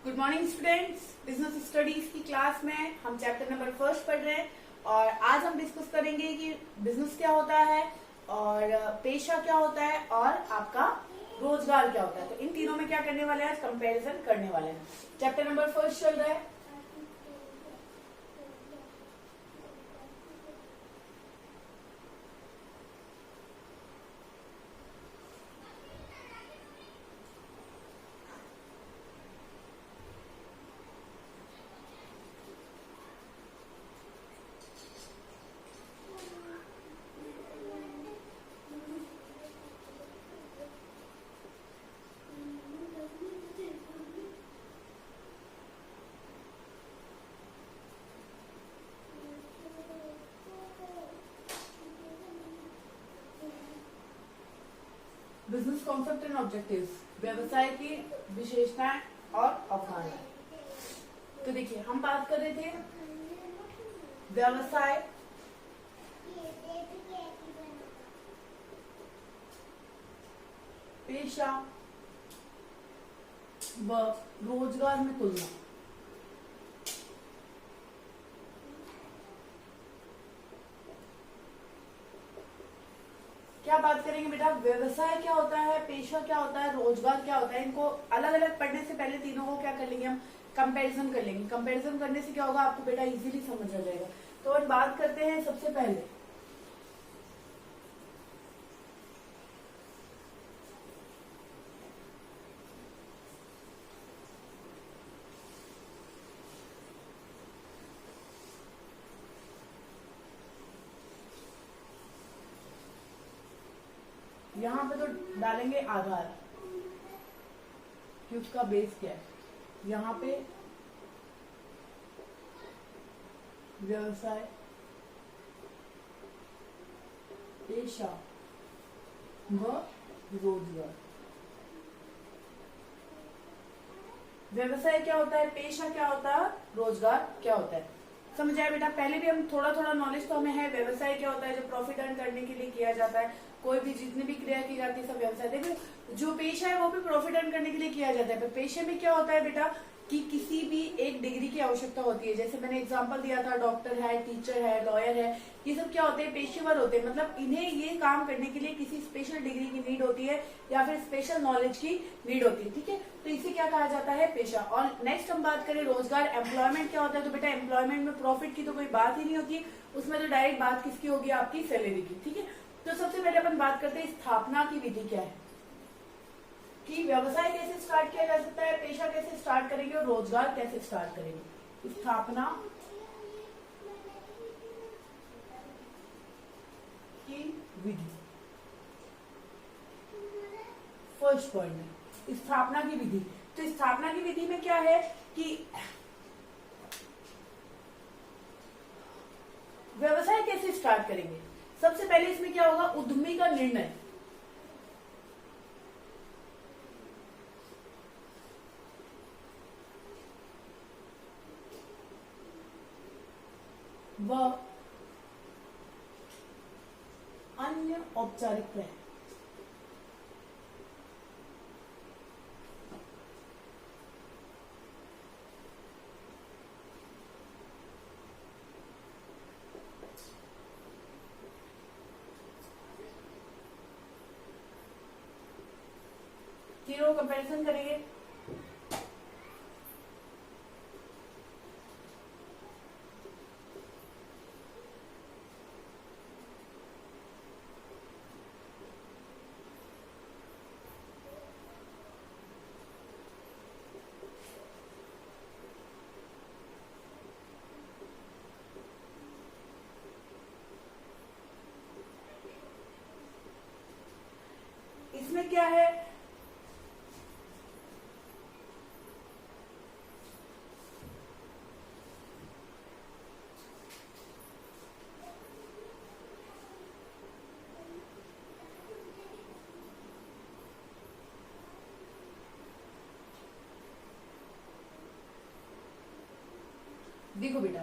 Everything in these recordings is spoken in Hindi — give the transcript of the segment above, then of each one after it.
Good morning students. Business studies की क्लास में हम चैप्टर नंबर फर्स्ट पढ़ रहे हैं और आज हम डिस्कस करेंगे कि बिजनेस क्या होता है और पेशा क्या होता है और आपका रोजगार क्या होता है। तो इन तीनों में क्या करने वाले हैं, आज कंपैरिजन करने वाले हैं। चैप्टर नंबर फर्स्ट चल रहा है। बिजनेस कॉन्सेप्ट एंड ऑब्जेक्टिव्स, व्यवसाय की विशेषताएं और अवधारणाएं। तो देखिए, हम बात कर रहे थे व्यवसाय पेशा व रोजगार में तुलना। क्या बात करेंगे बेटा, व्यवसाय क्या होता है, पेशा क्या होता है, रोजगार क्या होता है। इनको अलग अलग पढ़ने से पहले तीनों को क्या कर लेंगे, हम कंपैरिजन कर लेंगे। कंपैरिजन करने से क्या होगा, आपको बेटा इजीली समझ आ जाएगा। तो हम बात करते हैं सबसे पहले यहाँ पे तो डालेंगे आधार कि उसका बेस क्या है। यहाँ पे व्यवसाय पेशा व रोजगार। व्यवसाय क्या होता है, पेशा क्या होता है, रोजगार क्या होता है। समझ आया बेटा। पहले भी हम थोड़ा थोड़ा नॉलेज तो हमें है। व्यवसाय क्या होता है, जो प्रॉफिट अर्न करने के लिए किया जाता है। कोई भी जितनी भी क्रिया की जाती है सब व्यवसाय। देखो, जो पेशा है वो भी प्रॉफिट अर्न करने के लिए किया जाता है। पर पेशे में क्या होता है बेटा कि किसी भी एक डिग्री की आवश्यकता होती है। जैसे मैंने एग्जांपल दिया था, डॉक्टर है, टीचर है, लॉयर है, ये सब क्या होते हैं, पेशेवर होते हैं। मतलब इन्हें ये काम करने के लिए किसी स्पेशल डिग्री की नीड होती है या फिर स्पेशल नॉलेज की नीड होती है। ठीक है, तो इसे क्या कहा जाता है, पेशा। और नेक्स्ट हम बात करें रोजगार, एम्प्लॉयमेंट क्या होता है। तो बेटा एम्प्लॉयमेंट में प्रॉफिट की तो कोई बात ही नहीं होती, उसमें तो डायरेक्ट बात किसकी होगी, आपकी सैलरी की। ठीक है, तो सबसे पहले अपन बात करते हैं स्थापना की विधि क्या है, कि व्यवसाय कैसे स्टार्ट किया जा सकता है, पेशा कैसे स्टार्ट करेंगे और रोजगार कैसे स्टार्ट करेंगे। स्थापना की विधि फर्स्ट पॉइंट है, स्थापना की विधि। तो स्थापना की विधि में क्या है कि व्यवसाय कैसे स्टार्ट करेंगे। सबसे पहले इसमें क्या होगा, उद्यमी का निर्णय। व अन्य औपचारिक प्रयास। तीनों कंपैरिजन करेंगे। इसमें क्या है, देखो बेटा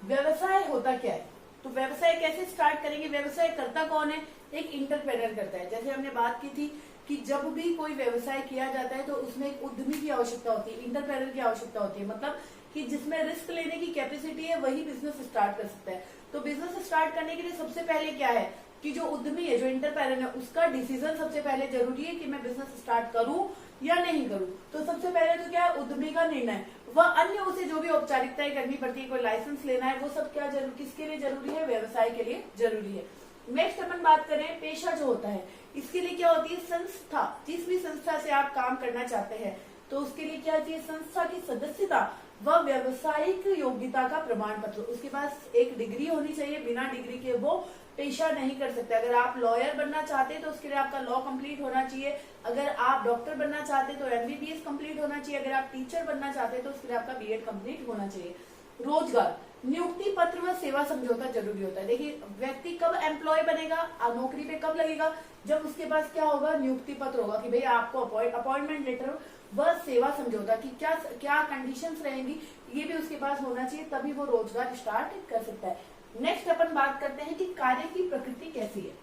व्यवसाय होता क्या है। तो व्यवसाय कैसे स्टार्ट करेंगे, व्यवसाय करता कौन है, एक इंटरप्रेनर करता है। जैसे हमने बात की थी कि जब भी कोई व्यवसाय किया जाता है तो उसमें एक उद्यमी की आवश्यकता होती है, इंटरप्रेन्योर की आवश्यकता होती है, मतलब कि जिसमें रिस्क लेने की कैपेसिटी है वही बिजनेस स्टार्ट कर सकता है। तो बिजनेस स्टार्ट करने के लिए सबसे पहले क्या है कि जो उद्यमी है, जो इंटरप्रेन्योर है, उसका डिसीजन सबसे पहले जरूरी है कि मैं बिजनेस स्टार्ट करूं या नहीं करूं। तो सबसे पहले तो क्या है, उद्यमी का निर्णय, वह अन्य उसे जो भी औपचारिकताएं करनी पड़ती है, कोई लाइसेंस लेना है, वो सब क्या किसके लिए जरूरी है, व्यवसाय के लिए जरूरी है। नेक्स्ट अपन बात करें पेशा जो होता है, इसके लिए क्या होती है, संस्था, जिस भी संस्था से आप काम करना चाहते हैं तो उसके लिए क्या चाहिए, संस्था की सदस्यता व व्यवसायिक योग्यता का प्रमाण पत्र, उसके पास एक डिग्री होनी चाहिए, बिना डिग्री के वो पेशा नहीं कर सकते। अगर आप लॉयर बनना चाहते हैं तो उसके लिए आपका लॉ कंप्लीट होना चाहिए, अगर आप डॉक्टर बनना चाहते हैं तो एमबीबीएस कंप्लीट होना चाहिए, अगर आप टीचर बनना चाहते हैं तो उसके लिए आपका बीएड कंप्लीट होना चाहिए। रोजगार, नियुक्ति पत्र व सेवा समझौता जरूरी होता है। देखिए व्यक्ति कब एम्प्लॉय बनेगा, नौकरी पे कब लगेगा, जब उसके पास क्या होगा, नियुक्ति पत्र होगा कि भाई आपको अपॉइंटमेंट लेटर व सेवा समझौता की क्या क्या कंडीशंस रहेंगी, ये भी उसके पास होना चाहिए, तभी वो रोजगार स्टार्ट कर सकता है। नेक्स्ट अपन बात करते हैं कि कार्य की प्रकृति कैसी है।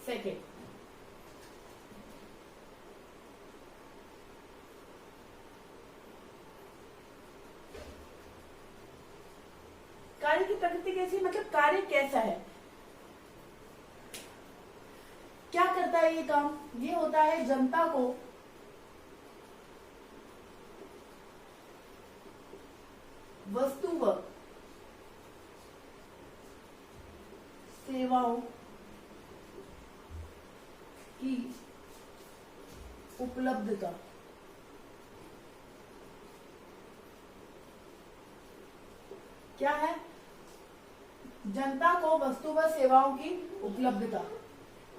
सेकेंड, कार्य की प्रकृति कैसी, मतलब कार्य कैसा है, क्या करता है ये काम, ये होता है जनता को वस्तु व सेवाओं की उपलब्धता क्या है, जनता को वस्तु व सेवाओं की उपलब्धता,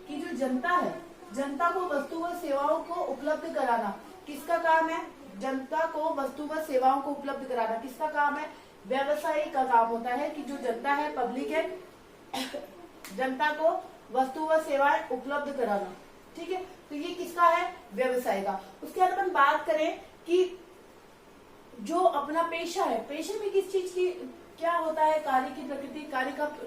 कि जो जनता है, जनता को वस्तु व सेवाओं को उपलब्ध कराना किसका काम है, जनता को वस्तु व सेवाओं को उपलब्ध कराना किसका काम है, व्यवसायी का काम होता है कि जो जनता है, पब्लिक है, जनता को वस्तु व सेवाएं उपलब्ध कराना, ठीक है। तो ये किसका है, व्यवसाय का। उसके बाद अपन बात करें कि जो अपना पेशा है, पेशे में किस चीज की क्या होता है, कार्य की प्रकृति,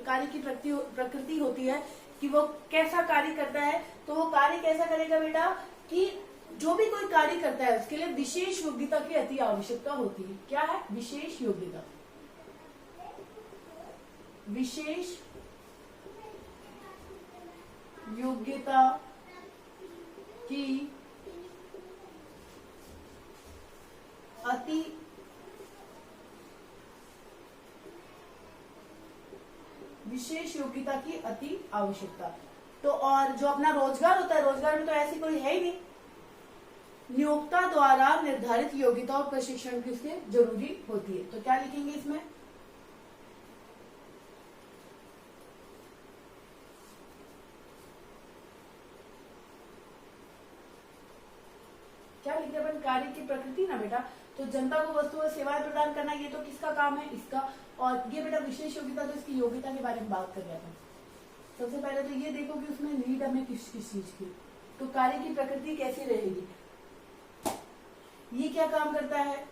कार्य की प्रकृति होती है कि वो कैसा कार्य करता है। तो वो कार्य कैसा करेगा बेटा, कि जो भी कोई कार्य करता है उसके लिए विशेष योग्यता की अति आवश्यकता होती है। क्या है, विशेष योग्यता, विशेष योग्यता की अति विशेष योग्यता की अति आवश्यकता। तो और जो अपना रोजगार होता है, रोजगार में तो ऐसी कोई है ही नहीं, नियोक्ता द्वारा निर्धारित योग्यता और प्रशिक्षण की उसके जरूरी होती है। तो क्या लिखेंगे इसमें, क्या लिखते अपन, कार्य की प्रकृति ना बेटा, तो जनता को वस्तु और सेवाएं प्रदान करना ये तो किसका काम है, इसका। और ये बेटा विशेष योग्यता, तो इसकी योग्यता के बारे में बात कर रहे हैं। सबसे पहले तो ये देखो कि उसमें नीड हमें किस किस चीज की, तो कार्य की प्रकृति कैसी रहेगी, ये क्या काम करता है,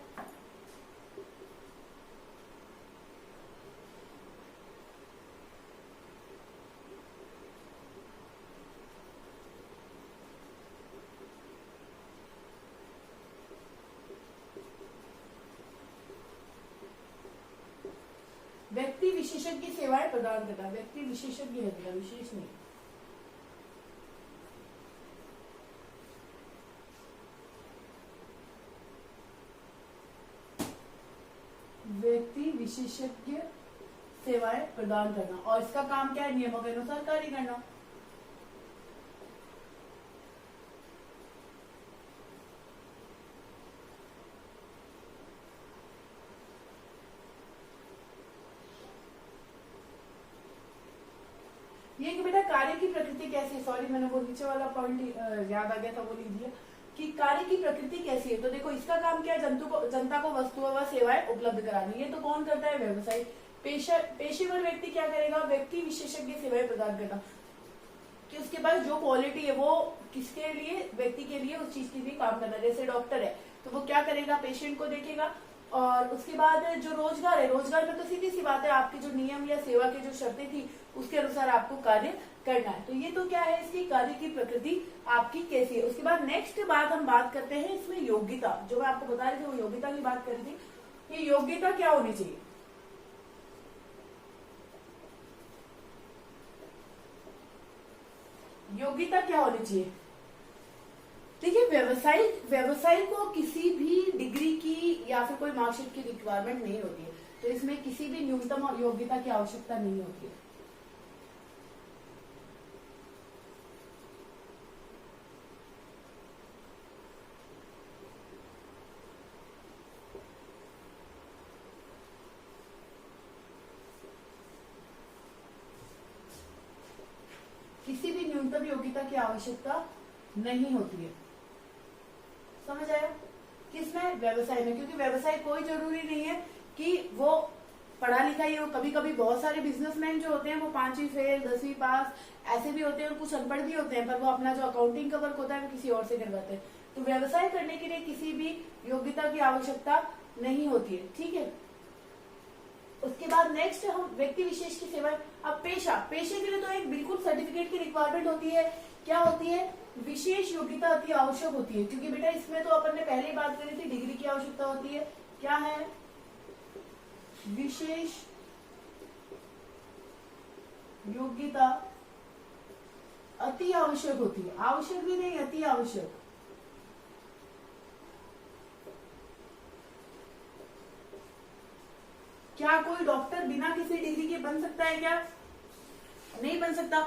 व्यक्ति विशेषज्ञ सेवाएं प्रदान करता है, व्यक्ति विशेषज्ञ है बेटा, विशेष नहीं। व्यक्ति विशेषज्ञ सेवाएं प्रदान करना, और इसका काम क्या है, नियमों के अनुसार कार्य करना। ये कि बेटा कार्य की प्रकृति कैसी, सॉरी मैंने वो नीचे वाला पॉइंट याद आ गया था, वो लिख दिया कि कार्य की प्रकृति कैसी है। तो देखो इसका काम क्या है, जनता को वस्तुओं व सेवाएं उपलब्ध करानी। ये तो कौन करता है, व्यवसायी। पेशेवर व्यक्ति क्या करेगा, व्यक्ति विशेषज्ञ सेवाएं प्रदान करना, कि उसके पास जो क्वालिटी है वो किसके लिए, व्यक्ति के लिए उस चीज की भी काम करना। जैसे डॉक्टर है तो वो क्या करेगा, पेशेंट को देखेगा, और उसके बाद जो रोजगार है, रोजगार में तो सीधी सी बात है, आपकी जो नियम या सेवा की जो शर्तें थी उसके अनुसार आपको कार्य करना है। तो ये तो क्या है, इसकी कार्य की प्रकृति आपकी कैसी है। उसके बाद नेक्स्ट बात हम बात करते हैं इसमें योग्यता, जो मैं आपको बता रही थी वो योग्यता की बात कर रही थी। ये योग्यता क्या होनी चाहिए। योग्यता क्या होनी चाहिए। देखिए, व्यवसाय को किसी भी डिग्री की या फिर कोई मार्कशीट की रिक्वायरमेंट नहीं होती है, तो इसमें किसी भी न्यूनतम योग्यता की आवश्यकता नहीं होती है। किसी भी न्यूनतम योग्यता की आवश्यकता नहीं होती है। समझ आया। किसमें, व्यवसाय में, क्योंकि व्यवसाय कोई जरूरी नहीं है कि वो पढ़ा लिखा ही हो। कभी कभी बहुत सारे बिजनेसमैन जो होते हैं वो 5वीं फेल 10वीं पास ऐसे भी होते हैं, और कुछ अनपढ़ भी होते हैं, पर वो अपना जो अकाउंटिंग का वर्क होता है वो किसी और से करवाते हैं। तो व्यवसाय करने के लिए किसी भी योग्यता की आवश्यकता नहीं होती है, ठीक है। उसके बाद नेक्स्ट हम व्यक्ति विशेष की सेवा। अब पेशे के लिए तो एक बिल्कुल सर्टिफिकेट की रिक्वायरमेंट होती है। क्या होती है, विशेष योग्यता अति आवश्यक होती है, क्योंकि बेटा इसमें तो अपन ने पहले ही बात करी थी, डिग्री की आवश्यकता होती है। क्या है, विशेष योग्यता अति आवश्यक होती है। आवश्यक भी नहीं, अति आवश्यक। क्या कोई डॉक्टर बिना किसी डिग्री के बन सकता है क्या? नहीं बन सकता,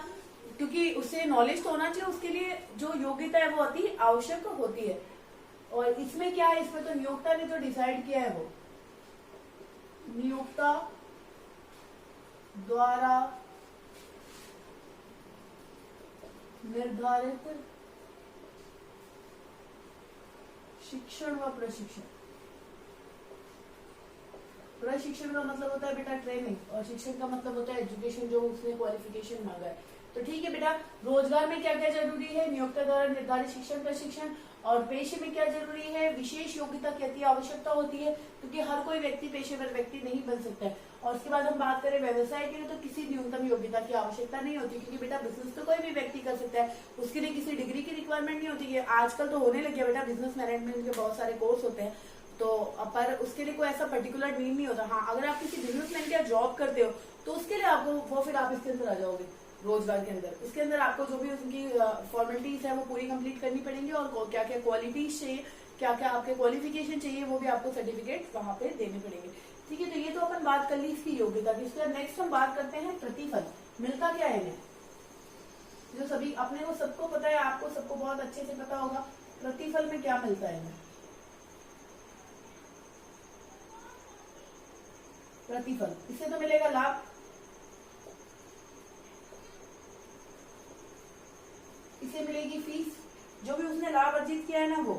क्योंकि उससे नॉलेज तो होना चाहिए। उसके लिए जो योग्यता है वो अति आवश्यक होती है। और इसमें क्या है, इसमें तो नियोक्ता ने जो डिसाइड किया है वो नियोक्ता द्वारा निर्धारित शिक्षण व प्रशिक्षण। प्रशिक्षण का मतलब होता है बेटा ट्रेनिंग, और शिक्षण का मतलब होता है एजुकेशन, जो उसने क्वालिफिकेशन मांगा है। तो ठीक है बेटा, रोजगार में क्या क्या जरूरी है, नियोक्ता द्वारा निर्धारित शिक्षण प्रशिक्षण। और पेशे में क्या जरूरी है, विशेष योग्यता की अति आवश्यकता होती है, क्योंकि हर कोई व्यक्ति पेशेवर व्यक्ति नहीं बन सकता है। और उसके बाद हम बात करें व्यवसाय के लिए, तो किसी न्यूनतम योग्यता की आवश्यकता नहीं होती, क्योंकि बेटा बिजनेस तो कोई भी व्यक्ति कर सकता है, उसके लिए किसी डिग्री की रिक्वायरमेंट नहीं होती है। आजकल तो होने लगे बेटा, बिजनेस मैनेजमेंट के बहुत सारे कोर्स होते हैं, तो पर उसके लिए कोई ऐसा पर्टिकुलर नीड नहीं होता। हाँ, अगर आप किसी बिजनेसमैन का जॉब करते हो तो उसके लिए आपको वो फिर आप इसके अंदर आ जाओगे, रोजगार के अंदर। इसके अंदर आपको जो भी उनकी फॉर्मेलिटीज है वो पूरी कंप्लीट करनी पड़ेंगी, और क्या क्या क्वालिटीज चाहिए, क्या क्या आपके क्वालिफिकेशन चाहिए, वो भी आपको सर्टिफिकेट वहां पे देने पड़ेंगे। ठीक है, तो ये तो अपन बात कर ली इसकी योग्यता की। इसके बाद नेक्स्ट हम बात करते हैं प्रतिफल। मिलता क्या है इन्हें, जो सभी अपने को सबको पता है, आपको सबको बहुत अच्छे से पता होगा, प्रतिफल में क्या मिलता है इन्हें। प्रतिफल, इससे तो मिलेगा लाभ, इसे मिलेगी फीस, जो भी उसने लाभ अर्जित किया है ना वो,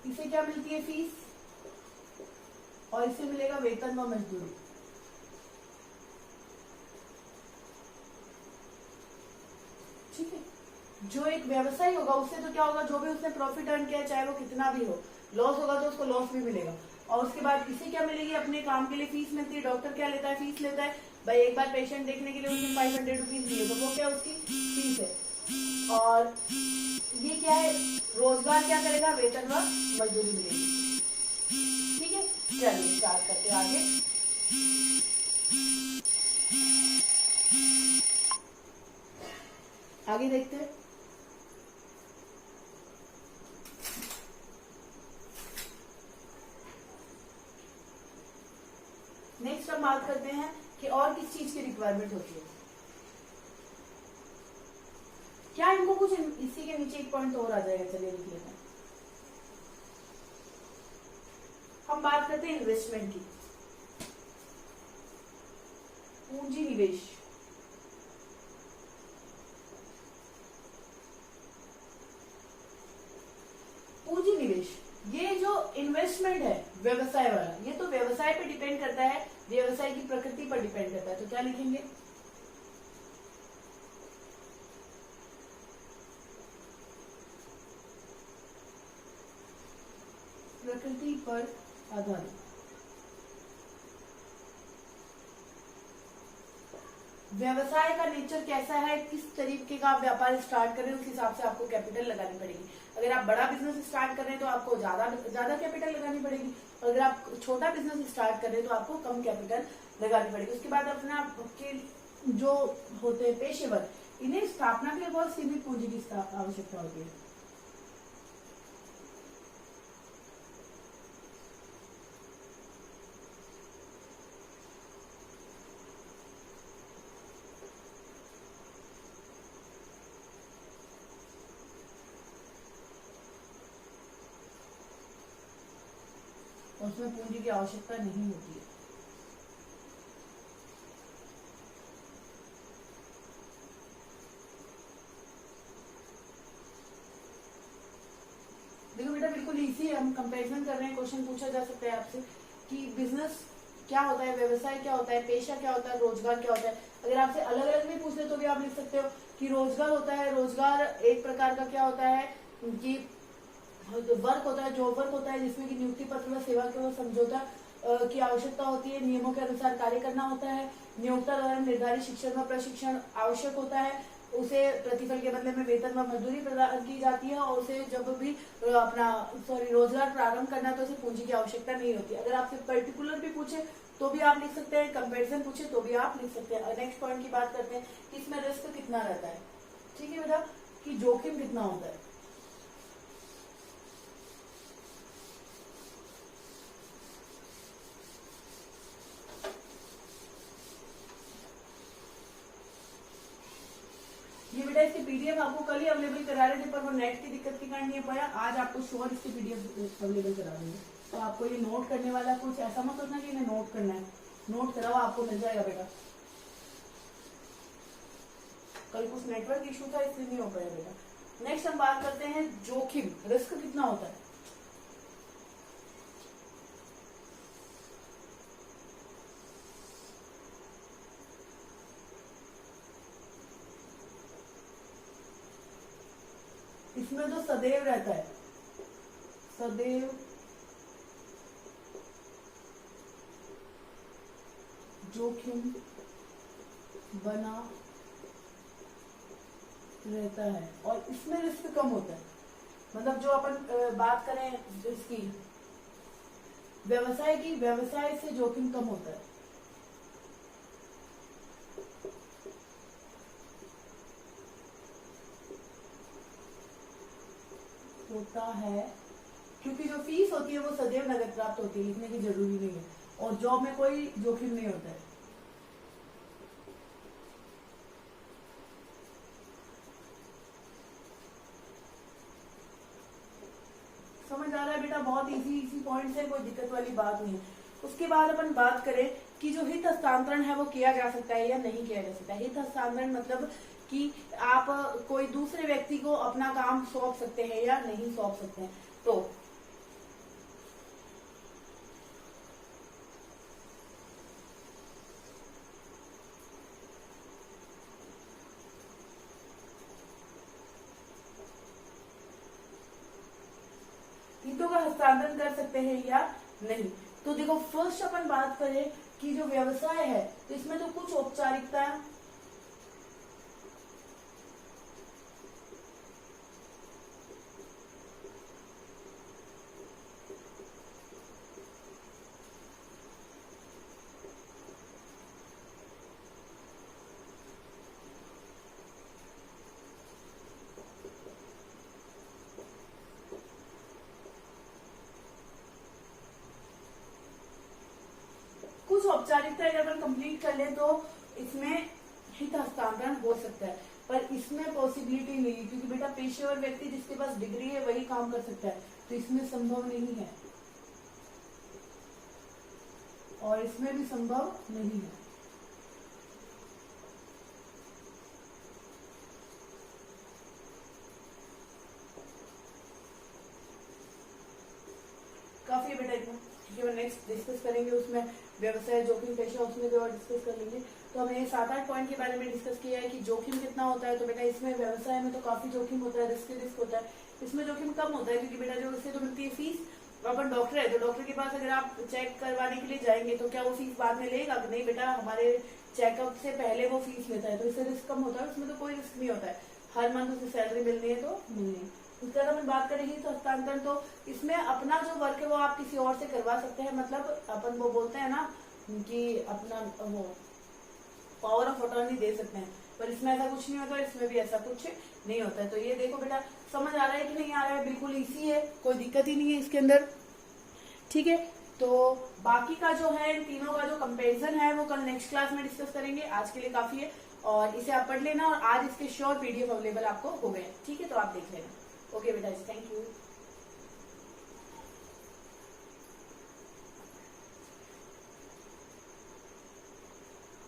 इसे क्या मिलती है, फीस, और इससे मिलेगा वेतन व मजदूरी। ठीक है, जो एक व्यवसायी होगा उससे तो क्या होगा, जो भी उसने प्रॉफिट अर्न किया चाहे वो कितना भी हो, लॉस होगा तो उसको लॉस भी मिलेगा। और उसके बाद इसे क्या मिलेगी, अपने काम के लिए फीस मिलती है। डॉक्टर क्या लेता है, फीस लेता है भाई, एक बार पेशेंट देखने के लिए उसने 500 रुपीज दिए, तो वो क्या उसकी फीस है। और ये क्या है, रोजगार क्या करेगा, वेतन व मजदूरी मिलेगी। ठीक है, चलिए स्टार्ट करते हैं आगे। आगे देखते हैं। नेक्स्ट हम बात करते हैं कि और किस चीज की रिक्वायरमेंट होती है। क्या इनको कुछ इसी के नीचे एक पॉइंट और आ जाएगा, चलिए लिख लेते हैं। हम बात करते हैं इन्वेस्टमेंट की, पूंजी निवेश। पूंजी निवेश, ये जो इन्वेस्टमेंट है व्यवसाय वाला, ये तो व्यवसाय पे डिपेंड करता है, व्यवसाय की प्रकृति पर डिपेंड करता है। तो क्या लिखेंगे, प्रकृति पर आधारित। व्यवसाय का नेचर कैसा है, किस तरीके का आप व्यापार स्टार्ट कर रहे हैं, उस हिसाब से आपको कैपिटल लगानी पड़ेगी। अगर आप बड़ा बिजनेस स्टार्ट कर रहे हैं तो आपको ज्यादा कैपिटल लगानी पड़ेगी, और अगर आप छोटा बिजनेस स्टार्ट कर रहे हैं तो आपको कम कैपिटल लगानी पड़ेगी। उसके बाद अपना आपके जो होते हैं पेशेवर, इन्हें स्थापना के लिए बहुत सीमित पूंजी की आवश्यकता होती है। उसमें पूंजी की आवश्यकता नहीं होती है। देखो बेटा बिल्कुल इजी है, हम कंपैरिजन कर रहे हैं, क्वेश्चन पूछा जा सकता है आपसे कि बिजनेस क्या होता है, व्यवसाय क्या होता है, पेशा क्या होता है, रोजगार क्या होता है। अगर आपसे अलग अलग भी पूछ ले तो भी आप लिख सकते हो कि रोजगार होता है, रोजगार एक प्रकार का क्या होता है कि वर्क होता है, जॉब वर्क होता है, जिसमें कि नियुक्ति पत्र व सेवा के समझौता की आवश्यकता होती है, नियमों के अनुसार कार्य करना होता है, नियोक्ता द्वारा निर्धारित शिक्षण व प्रशिक्षण आवश्यक होता है, उसे प्रतिफल के बदले में वेतन व मजदूरी प्रदान की जाती है, और उसे जब भी अपना रोजगार प्रारंभ करना है तो उसे पूंजी की आवश्यकता नहीं होती। अगर आपसे पर्टिकुलर भी पूछे तो भी आप लिख सकते हैं, कंपैरिजन पूछे तो भी आप लिख सकते हैं। नेक्स्ट पॉइंट की बात करते हैं कि इसमें रिस्क कितना रहता है। ठीक है बेटा, कि जोखिम कितना होता है। ये बेटा इसकी पीडीएफ आपको कल ही अवेलेबल करा रहे थे, पर वो नेट की दिक्कत के कारण नहीं हो पाया। आज आपको श्योर इसकी पीडीएफ अवेलेबल करा देंगे। तो आपको ये नोट करने वाला कुछ ऐसा मत सोचना कि इन्हें नोट करना है, नोट करा हुआ आपको मिल जाएगा बेटा। कल कुछ नेटवर्क इशू था इसलिए नहीं हो पाया बेटा। नेक्स्ट हम बात करते हैं जोखिम, रिस्क कितना होता है। इसमें जो सदैव रहता है, सदैव जोखिम बना रहता है, और इसमें रिस्क कम होता है। मतलब जो अपन बात करें इसकी व्यवसाय की, व्यवसाय से जोखिम कम होता है। होता है क्योंकि जो फीस होती है वो सदैव नगद प्राप्त होती है, लिखने की जरूरी नहीं है, और जॉब में कोई जोखिम नहीं होता है। समझ आ रहा है बेटा, बहुत इजी पॉइंट्स है, कोई दिक्कत वाली बात नहीं है। उसके बाद अपन बात करें कि जो हित हस्तांतरण है वो किया जा सकता है या नहीं किया जा सकता है। हित हस्तांतरण मतलब कि आप कोई दूसरे व्यक्ति को अपना काम सौंप सकते हैं या नहीं सौंप सकते हैं। तो हितों का हस्तांतरण कर सकते हैं या नहीं। तो देखो फर्स्ट अपन बात करें कि जो व्यवसाय है तो इसमें तो कुछ औपचारिकता औपचारिकता अगर अपन कंप्लीट कर ले तो इसमें हित हस्तांतरण हो सकता है, पर इसमें पॉसिबिलिटी नहीं है क्योंकि बेटा पेशेवर व्यक्ति जिसके पास डिग्री है वही काम कर सकता है, तो इसमें संभव नहीं है, और इसमें भी संभव नहीं है। काफी बेटा इतना, ठीक है। नेक्स्ट डिस्कस करेंगे उसमें व्यवसाय जोखिम पेशा, उसमें भी और डिस्कस कर लेंगे। तो हमने 7-8 पॉइंट के बारे में डिस्कस किया है कि जोखिम कितना होता है। तो बेटा इसमें व्यवसाय में तो काफी जोखिम होता है, रिस्क होता है। इसमें जोखिम कम होता है क्योंकि बेटा जो इससे तो मिलती है फीस, अपन डॉक्टर है तो डॉक्टर के पास अगर आप चेक करवाने के लिए जाएंगे तो क्या वो फीस बाद में लेगा? नहीं बेटा, हमारे चेकअप से पहले वो फीस लेता है, तो इससे रिस्क कम होता है, उसमें तो कोई रिस्क नहीं होता है। हर मंथ उसे सैलरी मिलनी है तो मिलनी है। उसके बाद अपन बात करेंगे तो हस्तांतरण, तो इसमें अपना जो वर्क है वो आप किसी और से करवा सकते हैं। मतलब अपन वो बोलते हैं ना कि अपना वो पावर ऑफ अटॉर्नी दे सकते हैं, पर इसमें ऐसा कुछ नहीं होता, इसमें भी ऐसा कुछ नहीं होता है। तो ये देखो बेटा, समझ आ रहा है कि नहीं आ रहा है? बिल्कुल इजी है, कोई दिक्कत ही नहीं है इसके अंदर। ठीक है, तो बाकी का जो है इन तीनों का जो कंपैरिजन है वो कल नेक्स्ट क्लास में डिस्कस करेंगे। आज के लिए काफी है और इसे आप पढ़ लेना, और आज इसके श्योर पीडीएफ अवेलेबल आपको हो गए। ठीक है, तो आप देख लेना। ओके बेटा जी, थैंक यू।